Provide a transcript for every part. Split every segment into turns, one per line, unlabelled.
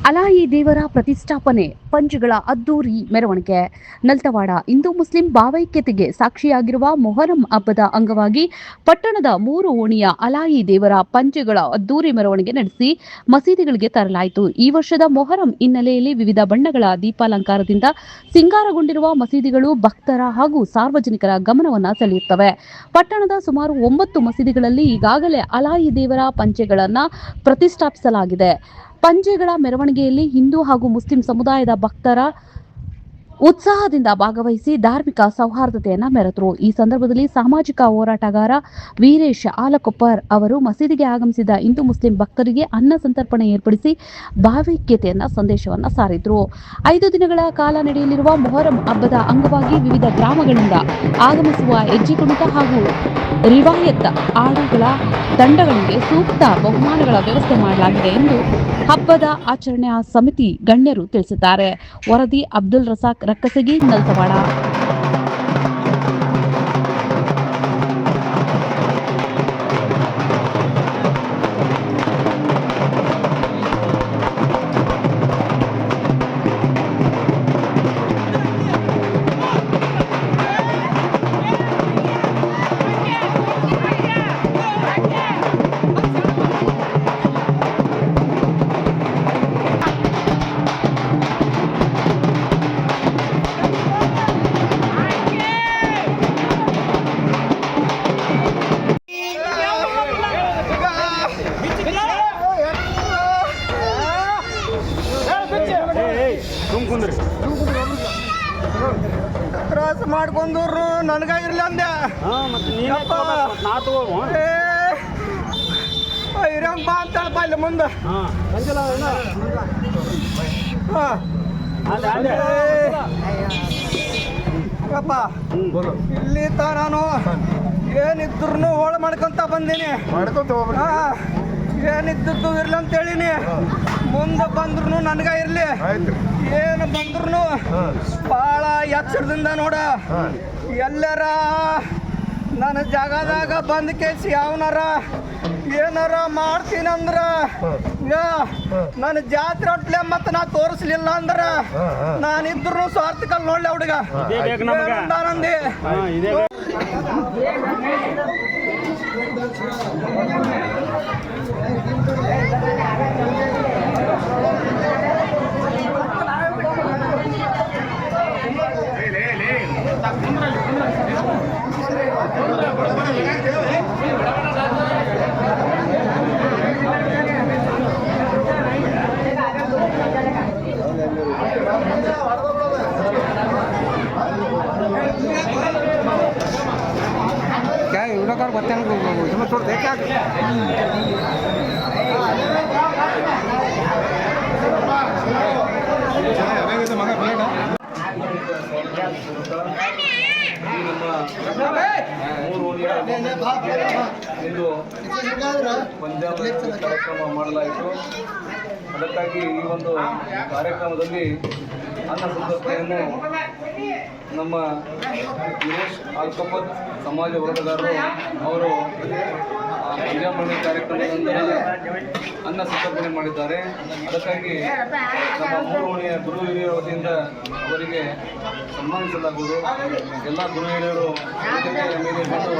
Alloy ದೇವರ ಪ್ರತಿಷ್ಠಾಪನೆ, ಪಂಚ್ಗಳ ಅದ್ದೂರಿ ಮೆರವಣಿಗೆ. ನಲ್ತವಾಡ ಹಿಂದೂ ಮುಸ್ಲಿಂ ಭಾವೈಕ್ಯತೆಗೆ ಸಾಕ್ಷಿಯಾಗಿರುವ ಮೊಹರಂ ಹಬ್ಬದ ಅಂಗವಾಗಿ ಪಟ್ಟಣದ 3 ಓಣಿಯ ಅಲಾಯಿ ದೇವರ ಪಂಚ್ಗಳ ಅದ್ದೂರಿ ಮೆರವಣಿಗೆ ನಡೆಸಿ ಮಸೀದಿಗಳಿಗೆ ತರಲಾಯಿತು. ಈ ವರ್ಷದ ಮೊಹರಂ ಹಿನ್ನೆಲೆಯಲ್ಲಿ ವಿವಿಧ ಬಣ್ಣಗಳ ದೀಪಾಲಂಕಾರದಿಂದ ಸಿಂಗಾರಗೊಂಡಿರುವ ಮಸೀದಿಗಳು ಭಕ್ತರ ಹಾಗೂ ಸಾರ್ವಜನಿಕರ ಗಮನವನ್ನು ಸೆಳೆಯುತ್ತವೆ. ಪಟ್ಟಣದ ಸುಮಾರು 9 ಮಸೀದಿಗಳಲ್ಲಿ ಈಗಾಗಲೇ ಅಲಾಯಿ ದೇವರ ಪಂಚೆಗಳನ್ನು ಪ್ರತಿಷ್ಠಾಪಿಸಲಾಗಿದೆ. ಪಂಜೆಗಳ ಮೆರವಣಿಗೆಯಲ್ಲಿ ಹಿಂದೂ ಹಾಗೂ ಮುಸ್ಲಿಂ ಸಮುದಾಯದ ಭಕ್ತರ ಉತ್ಸಾಹದಿಂದ ಭಾಗವಹಿಸಿ ಧಾರ್ಮಿಕ ಸೌಹಾರ್ದತೆಯನ್ನು ಮೆರೆದರು. ಈ ಸಂದರ್ಭದಲ್ಲಿ ಸಾಮಾಜಿಕ ಹೋರಾಟಗಾರ ವೀರೇಶ್ ಆಲಕೊಪ್ಪರ್ ಅವರು ಮಸೀದಿಗೆ ಆಗಮಿಸಿದ ಹಿಂದೂ ಮುಸ್ಲಿಂ ಭಕ್ತರಿಗೆ ಅನ್ನ ಸಂತರ್ಪಣೆ ಏರ್ಪಡಿಸಿ ಭಾವೈಕ್ಯತೆಯ ಸಂದೇಶವನ್ನು ಸಾರಿದರು. 5 ದಿನಗಳ ಕಾಲ ನಡೆಯಲಿರುವ ಮೊಹರಂ ಹಬ್ಬದ ಅಂಗವಾಗಿ ವಿವಿಧ ಗ್ರಾಮಗಳಿಂದ ಆಗಮಿಸುವ ಹೆಜ್ಜೆ ಕುಣಿತ ಹಾಗೂ ರಿವಾಯತ್ ಹಾಡುಗಳ ತಂಡಗಳಿಗೆ ಸೂಕ್ತ ಬಹುಮಾನಗಳ ವ್ಯವಸ್ಥೆ ಮಾಡಲಾಗಿದೆ ಎಂದು ಹಬ್ಬದ ಆಚರಣೆಯ ಸಮಿತಿ ಗಣ್ಯರು ತಿಳಿಸಿದ್ದಾರೆ. ವರದಿ ಅಬ್ದುಲ್ ರಸಾಕ್ ರಕ್ಕಸಗಿ, ನಲ್ತವಾಡ.
ಕ್ರಾಸ್ ಮಾಡ್ಕೊಂಡ್ರು ನನಗಾಗಿರ್ಲಿ ಅಂದೆ. ಇರಂಬ ಅಂತಪ್ಪ ಇಲ್ಲಿ ಮುಂದೆ. ಅಪ್ಪ ಇಲ್ಲಿ ನಾನು ಏನಿದ್ರು ಹೋಳ ಮಾಡ್ಕೊಂತ ಬಂದೀನಿ. ಏನಿದ್ದು ಇರ್ಲಿ ಅಂತ ಹೇಳಿನಿ. ಮುಂದೆ ಬಂದ್ರು ನನಗ ಇರ್ಲಿ, ಏನು ಬಂದ್ರು ಭಾಳ ಎಚ್ಚರದಿಂದ ನೋಡ. ಎಲ್ಲರ ನನ್ನ ಜಾಗದಾಗ ಬಂದ್ ಕೇಸಿ ಯಾವನಾರ ಏನಾರ ಮಾಡ್ತೀನಂದ್ರ ನನ್ನ ಜಾತ್ರೆ ಹೊಟ್ಲೆ ಮತ್ತೆ ನಾ ತೋರಿಸ್ಲಿಲ್ಲ ಅಂದ್ರ ನಾನಿದ್ರು ಸ್ವಾರ್ಥಕಲ್ ನೋಡ್ಲಿ ಹುಡುಗ ನಂದಿ. क्या एवढं कार बत्त्यानं मग थोडं काय
ಕಾರ್ಯಕ್ರಮ ಮಾಡಲಾಯಿತು. ಅದಕ್ಕಾಗಿ ಈ ಒಂದು ಕಾರ್ಯಕ್ರಮದಲ್ಲಿ ಅನ್ನ ಸಂತರ್ಪಣೆಯನ್ನು ನಮ್ಮ ವೀರೇಶ್ ಆಲ್ಕೊಪ್ಪರ್ ಸಮಾಜ ಹೋರಾಟಗಾರರು ಅವರು ವಿಜಯಮಣಿ ಕಾರ್ಯಕ್ರಮದಿಂದ ಅನ್ನ ಸಂತರ್ಪಣೆ ಮಾಡಿದ್ದಾರೆ. ಅದಕ್ಕಾಗಿ ನಮ್ಮ 3 ಓಣಿಯ ಗುರು ಹಿರಿಯರ ವತಿಯಿಂದ ಅವರಿಗೆ ಸನ್ಮಾನಿಸಲಾಗುವುದು. ಎಲ್ಲ ಗುರು ಹಿರಿಯರು ಮೇಲೆ ಬಂದು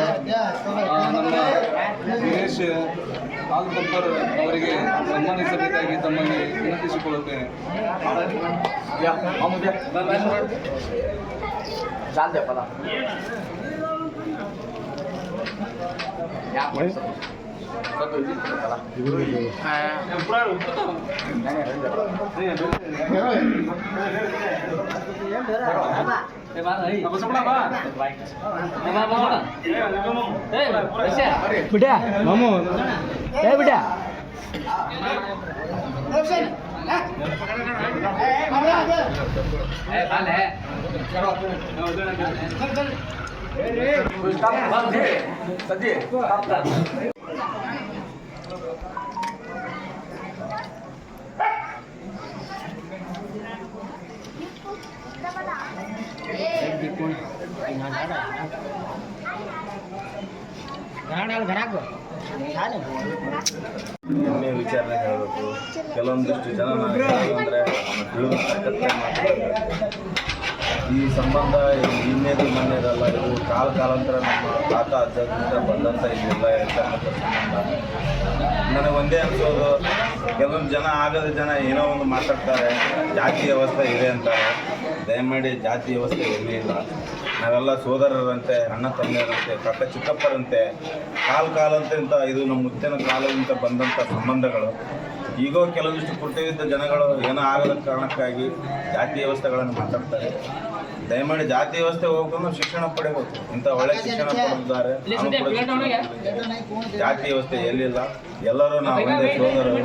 ನಮ್ಮ ವೀರೇಶ್ ಆಲ್ಕೊಪ್ಪರ್ ಅವರಿಗೆ ಸನ್ಮಾನಿಸಬೇಕಾಗಿ ತಮ್ಮಲ್ಲಿ ವಿನಂತಿಸಿಕೊಳ್ಳುತ್ತೇನೆ.
ಹೆಮ್ಮೆ ವಿಚಾರನೆ ಹೇಳಬೇಕು. ಕೆಲವೊಂದಿಷ್ಟು ಜನ ನಾನು ಹೇಳೋದಂದರೆ ತಿಳಿದಿರ್ತಕ್ಕಂಥ ಮಾತುಗಳು. ಈ ಸಂಬಂಧ ಇನ್ನೇದು ಮೊನ್ನೆದಲ್ಲ, ಇದು ಕಾಲಾಂತರ ನಮ್ಮ ತಾತ ಅಜ್ಜದಿಂದ ಬಂದಂಥ ಇದೆಲ್ಲ ಇರ್ತಕ್ಕಂಥ ಸಂಬಂಧ. ನನಗೆ ಒಂದೇ ಅನಿಸೋದು, ಕೆಲವೊಂದು ಜನ ಆಗದ ಜನ ಏನೋ ಒಂದು ಮಾತಾಡ್ತಾರೆ, ಜಾತಿ ವ್ಯವಸ್ಥೆ ಇದೆ ಅಂತಾರೆ. ದಯಮಾಡಿ ಜಾತಿ ವ್ಯವಸ್ಥೆ ಎಲ್ಲಿ ಇಲ್ಲ. ನಾವೆಲ್ಲ ಸೋದರರಂತೆ, ಅಣ್ಣ ತಮ್ಮರಂತೆ, ಕಕ್ಕ ಚಿಕ್ಕಪ್ಪರಂತೆ, ಕಾಲಂತ ಇದು ನಮ್ಮ ಮುತ್ತಿನ ಕಾಲದಿಂದ ಬಂದಂಥ ಸಂಬಂಧಗಳು. ಈಗೋ ಕೆಲವೊಂದಿಷ್ಟು ಪುಟ್ಟವಿದ್ದ ಜನಗಳು ಏನೋ ಆಗದ ಕಾರಣಕ್ಕಾಗಿ ಜಾತಿ ವ್ಯವಸ್ಥೆಗಳನ್ನು ಮಾತಾಡ್ತಾರೆ. ದಯಮಾಡಿ ಜಾತಿ ವ್ಯವಸ್ಥೆ ಹೋಗ್ಕೊಂಡು ಶಿಕ್ಷಣ ಪಡೆಯಬೇಕು. ಇಂಥ ಒಳ್ಳೆ ಶಿಕ್ಷಣ ಪಡೆದಿದ್ದಾರೆ. ಜಾತಿ ವ್ಯವಸ್ಥೆ ಎಲ್ಲಿಲ್ಲ. ಎಲ್ಲರೂ ನಾವು ಒಂದೇ ಸೋದರರು,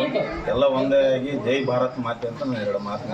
ಎಲ್ಲ ಒಂದೇ ಆಗಿ ಜೈ ಭಾರತ್ ಮಾತೆ ಅಂತ ನಾನು ಎರಡು ಮಾತು